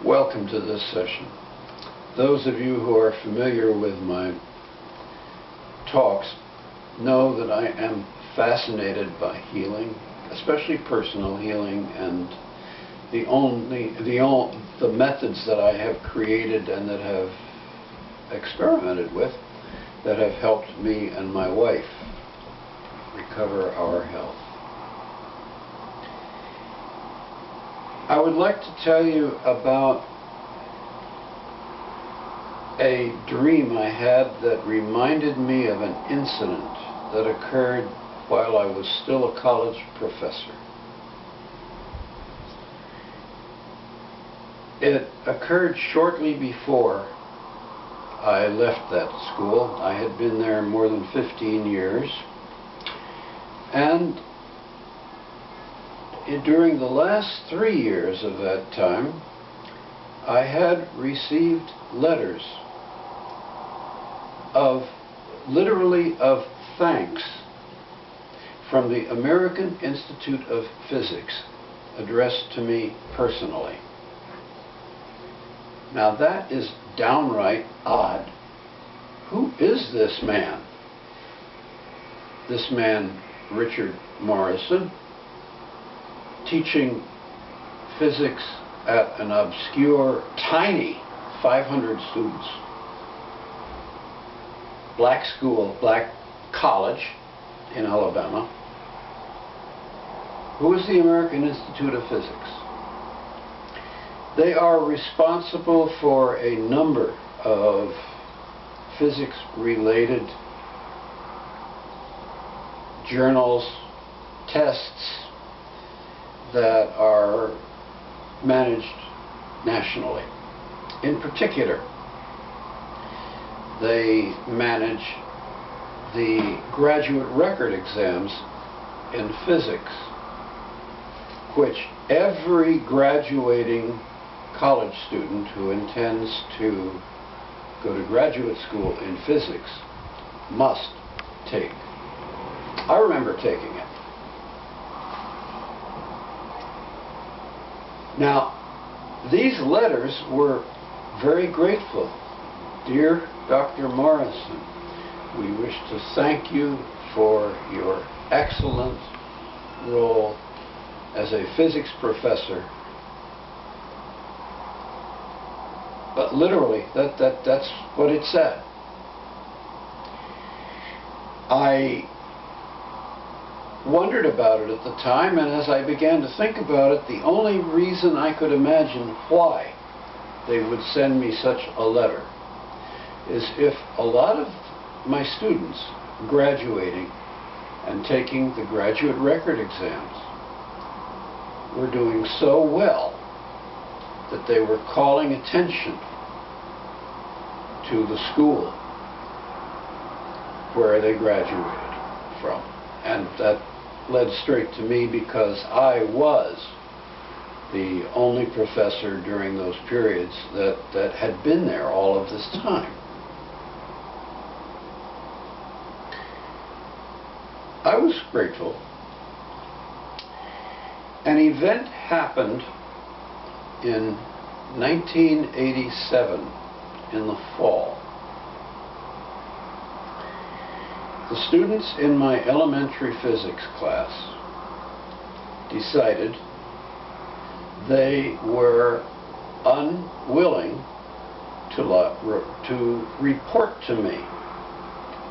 Welcome to this session. Those of you who are familiar with my talks know that I am fascinated by healing, especially personal healing, and the methods that I have created and that have experimented with that have helped me and my wife recover our health. I would like to tell you about a dream I had that reminded me of an incident that occurred while I was still a college professor. It occurred shortly before I left that school. I had been there more than 15 years, and during the last 3 years of that time, I had received letters literally of thanks from the American Institute of Physics, addressed to me personally. Now that is downright odd. Who is this man? This man, Richard Morrison, teaching physics at an obscure, tiny 500 students, black school, black college in Alabama. Who is the American Institute of Physics? They are responsible for a number of physics-related journals, tests that are managed nationally. In particular, they manage the graduate record exams in physics, which every graduating college student who intends to go to graduate school in physics must take. I remember taking it. Now, these letters were very grateful. Dear Dr. Morrison, we wish to thank you for your excellent role as a physics professor. But literally, that's what it said. I wondered about it at the time, and as I began to think about it, the only reason I could imagine why they would send me such a letter is if a lot of my students graduating and taking the graduate record exams were doing so well that they were calling attention to the school where they graduated from. And that led straight to me because I was the only professor during those periods that had been there all of this time. I was grateful. An event happened in 1987 in the fall. The students in my elementary physics class decided they were unwilling to report to me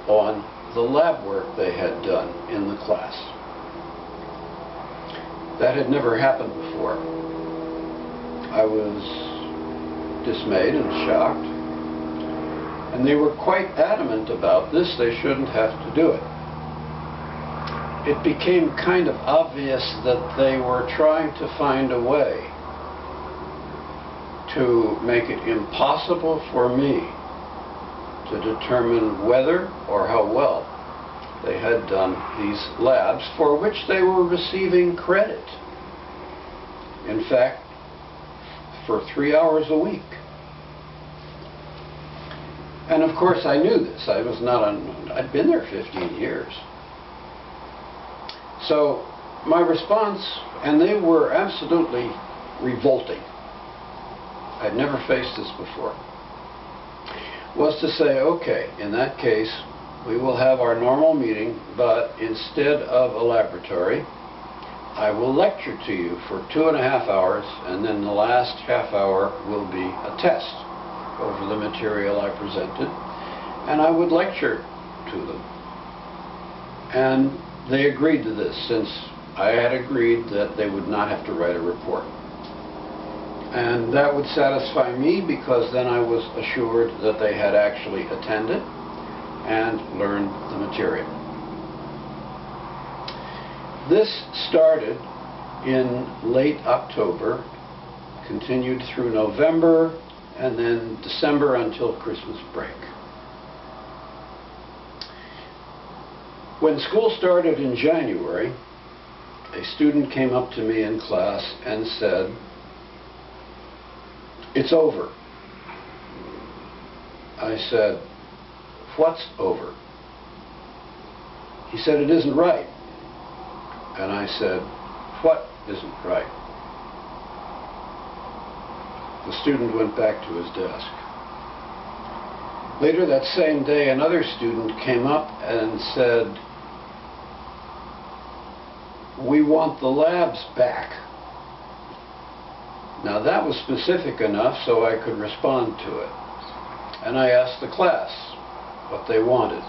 on the lab work they had done in the class. That had never happened before. I was dismayed and shocked. And they were quite adamant about this. They shouldn't have to do it. It became kind of obvious that they were trying to find a way to make it impossible for me to determine whether or how well they had done these labs for which they were receiving credit. In fact, for 3 hours a week. And of course I knew this. I'd been there 15 years. So my response, and they were absolutely revolting. I'd never faced this before, was to say, okay, in that case, we will have our normal meeting, but instead of a laboratory, I will lecture to you for 2.5 hours, and then the last half hour will be a test over the material I presented, and I would lecture to them. And they agreed to this, since I had agreed that they would not have to write a report. And that would satisfy me, because then I was assured that they had actually attended and learned the material. This started in late October, continued through November, and then December until Christmas break. When school started in January, a student came up to me in class and said, "It's over." I said, "What's over?" He said, "It isn't right." And I said, "What isn't right?" The student went back to his desk. Later that same day, another student came up and said, "We want the labs back." Now that was specific enough so I could respond to it. And I asked the class what they wanted.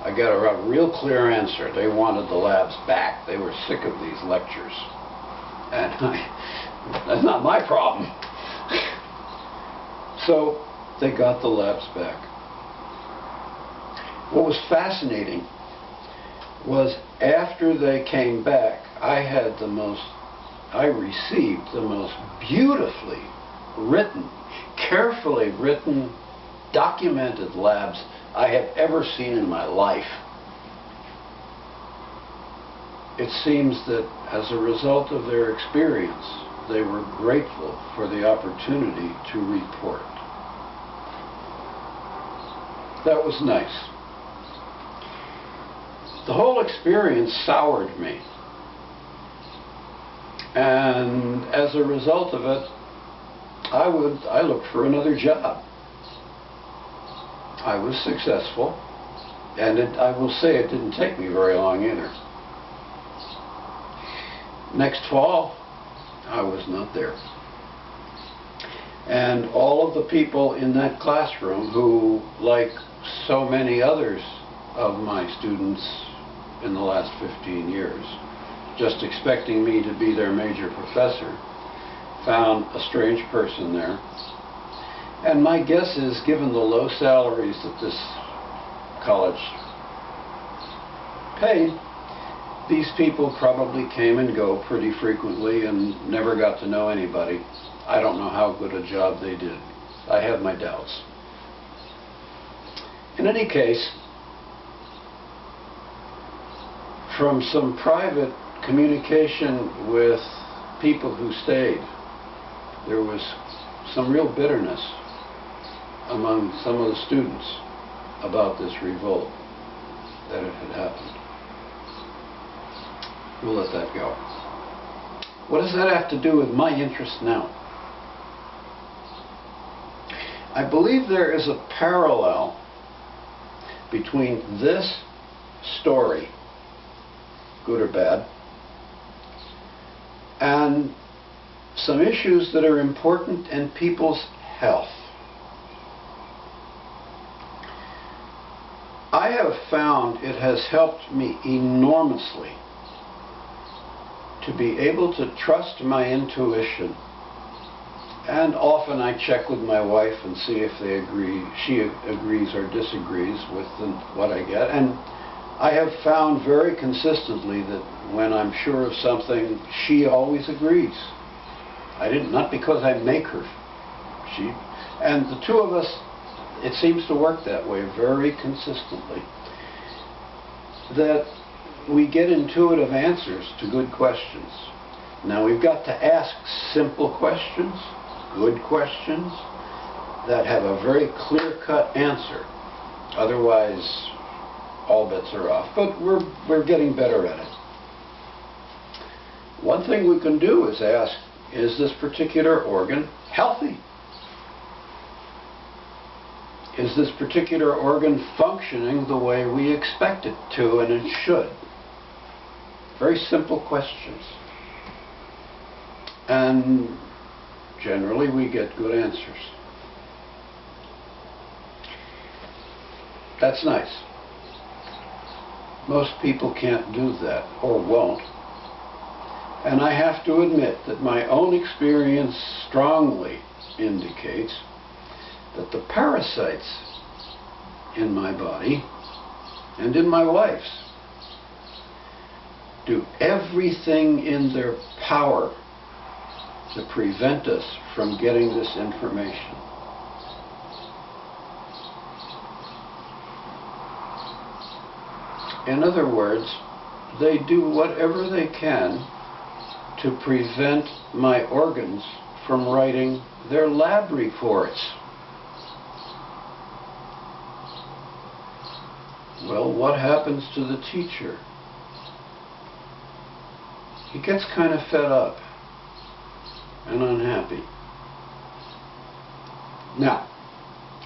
I got a real clear answer. They wanted the labs back. They were sick of these lectures. And that's not my problem. So they got the labs back. What was fascinating was after they came back, I received the most beautifully written, carefully written, documented labs I have ever seen in my life. It seems that as a result of their experience, they were grateful for the opportunity to report. That was nice. The whole experience soured me. And as a result of it, I looked for another job. I was successful, and I will say it didn't take me very long either. Next fall, I was not there. And all of the people in that classroom who, like so many others of my students in the last 15 years, just expecting me to be their major professor, found a strange person there. And my guess is, given the low salaries that this college paid, these people probably came and go pretty frequently and never got to know anybody. I don't know how good a job they did. I have my doubts. In any case, from some private communication with people who stayed, there was some real bitterness among some of the students about this revolt, that it had happened. We'll let that go. What does that have to do with my interest now? I believe there is a parallel between this story, good or bad, and some issues that are important in people's health. I have found it has helped me enormously to be able to trust my intuition. And often I check with my wife and see if she agrees or disagrees with what I get. And I have found very consistently that when I'm sure of something, she always agrees. Not because I make her. And the two of us, it seems to work that way very consistently. That we get intuitive answers to good questions. Now we've got to ask simple questions, good questions, that have a very clear-cut answer. Otherwise, all bets are off. But we're getting better at it. One thing we can do is ask, is this particular organ healthy is this particular organ functioning the way we expect it to and it should? Very simple questions. And generally we get good answers. That's nice. Most people can't do that, or won't. And I have to admit that my own experience strongly indicates that the parasites in my body and in my wife's do everything in their power to prevent us from getting this information. In other words, they do whatever they can to prevent my organs from writing their lab reports. Well, what happens to the teacher? He gets kind of fed up and unhappy. Now,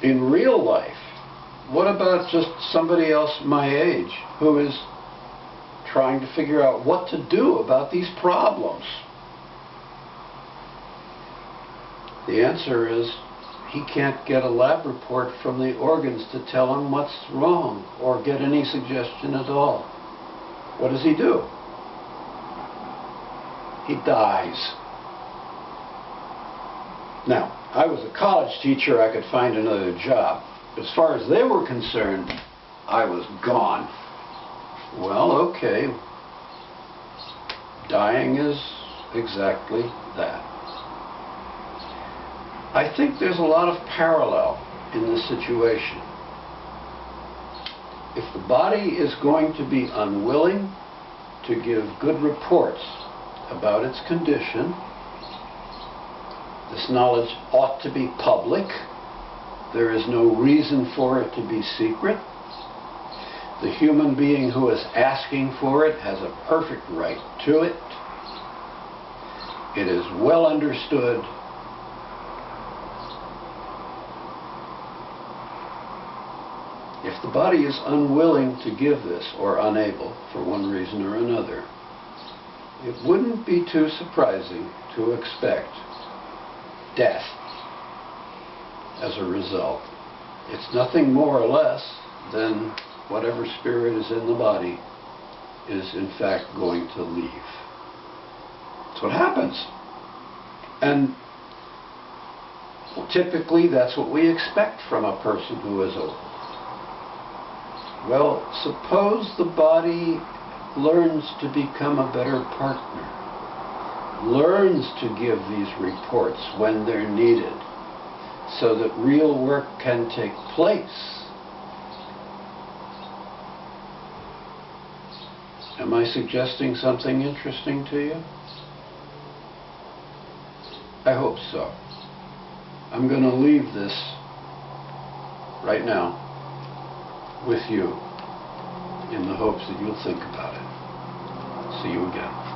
in real life, what about just somebody else my age who is trying to figure out what to do about these problems? The answer is he can't get a lab report from the organs to tell him what's wrong or get any suggestion at all. What does he do? He dies. Now, I was a college teacher, I could find another job. As far as they were concerned, I was gone. Well, okay. Dying is exactly that. I think there's a lot of parallel in this situation. If the body is going to be unwilling to give good reports about its condition, this knowledge ought to be public. There is no reason for it to be secret. The human being who is asking for it has a perfect right to it. It is well understood. If the body is unwilling to give this, or unable for one reason or another, it wouldn't be too surprising to expect death as a result. It's nothing more or less than whatever spirit is in the body is in fact going to leave. That's what happens. And typically that's what we expect from a person who is old. Well, suppose the body learns to become a better partner, learns to give these reports when they're needed, so that real work can take place. Am I suggesting something interesting to you? I hope so. I'm going to leave this right now with you in the hopes that you'll think about it. See you again.